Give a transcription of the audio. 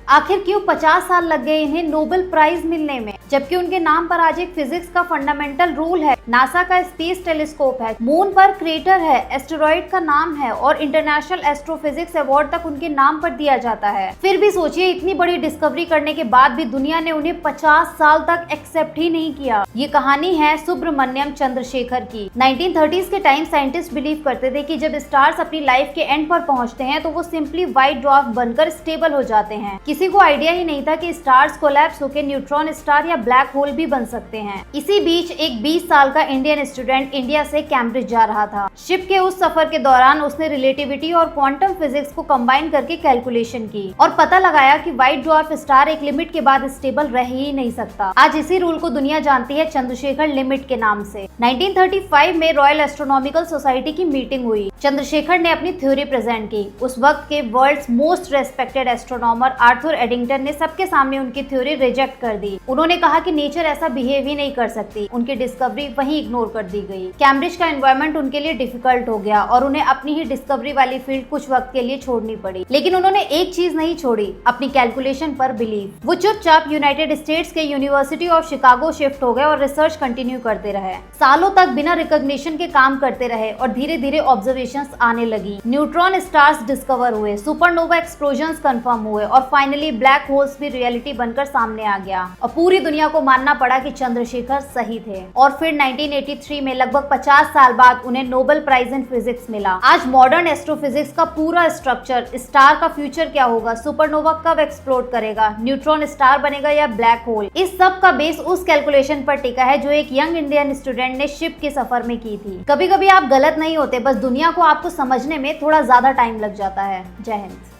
आखिर क्यों 50 साल लग गए इन्हें नोबेल प्राइज मिलने में, जबकि उनके नाम पर आज एक फिजिक्स का फंडामेंटल रूल है, नासा का स्पेस टेलीस्कोप है, मून पर क्रेटर है, एस्टेरॉइड का नाम है और इंटरनेशनल एस्ट्रोफिजिक्स अवार्ड तक उनके नाम पर दिया जाता है। फिर भी सोचिए, इतनी बड़ी डिस्कवरी करने के बाद भी दुनिया ने उन्हें 50 साल तक एक्सेप्ट ही नहीं किया। ये कहानी है सुब्रमण्यम चंद्रशेखर की। 1930s के टाइम साइंटिस्ट बिलीव करते थे कि जब स्टार्स अपनी लाइफ के एंड पर पहुंचते हैं तो वो सिंपली व्हाइट ड्वार्फ बनकर स्टेबल हो जाते हैं। किसी को आइडिया ही नहीं था कि स्टार्स कोलैप्स होकर न्यूट्रॉन स्टार या ब्लैक होल भी बन सकते हैं। इसी बीच एक 20 साल का इंडियन स्टूडेंट इंडिया से कैम्ब्रिज जा रहा था। शिप के उस सफर के दौरान उसने रिलेटिविटी और क्वांटम फिजिक्स को कंबाइन करके कैलकुलेशन की और पता लगाया कि व्हाइट ड्वार्फ स्टार एक लिमिट के बाद स्टेबल रह ही नहीं सकता। आज इसी रूल को दुनिया जानती है चंद्रशेखर लिमिट के नाम से। 1935 में रॉयल एस्ट्रोनॉमिकल सोसाइटी की मीटिंग हुई। चंद्रशेखर ने अपनी थ्योरी प्रेजेंट की। उस वक्त के world's most respected astronomer Arthur Eddington ने सबके सामने उनकी थ्योरी रिजेक्ट कर दी। उन्होंने कहा कि नेचर ऐसा बिहेव ही नहीं कर सकती। उनकी डिस्कवरी वहीं इग्नोर कर दी गई। कैम्ब्रिज का एनवायरनमेंट उनके लिए डिफिकल्ट हो गया और उन्हें अपनी ही डिस्कवरी वाली फील्ड कुछ वक्त के लिए छोड़नी पड़ी। लेकिन उन्होंने एक चीज नहीं छोड़ी, अपनी कैलकुलेशन पर बिलीव। वो चुपचाप यूनाइटेड स्टेट्स के यूनिवर्सिटी ऑफ शिकागो शिफ्ट हो गए और रिसर्च कंटिन्यू करते रहे। सालों तक बिना रिकॉग्निशन के काम करते रहे और धीरे धीरे ऑब्जर्वेशंस आने लगी। न्यूट्रॉन स्टार्स डिस्कवर हुए, सुपरनोवा एक्सप्लोजन्स कंफर्म हुए और फाइनली ब्लैक होल्स भी रियलिटी बनकर सामने आ गया और पूरी दुनिया को मानना पड़ा कि चंद्रशेखर सही थे। और फिर 1983 में लगभग 50 साल बाद उन्हें नोबेल प्राइज इन फिजिक्स मिला। आज मॉडर्न एस्ट्रोफिजिक्स का पूरा स्ट्रक्चर, स्टार का फ्यूचर क्या होगा, सुपरनोवा कब एक्सप्लोड करेगा, न्यूट्रॉन स्टार बनेगा या ब्लैक होल, इस सब का बेस उस कैलकुलेशन पर टिका है जो एक यंग इंडियन स्टूडेंट ने शिप के सफर में की थी। कभी कभी आप गलत नहीं होते, बस दुनिया को आपको समझने में थोड़ा ज्यादा टाइम लग जाता है। जय हिंद।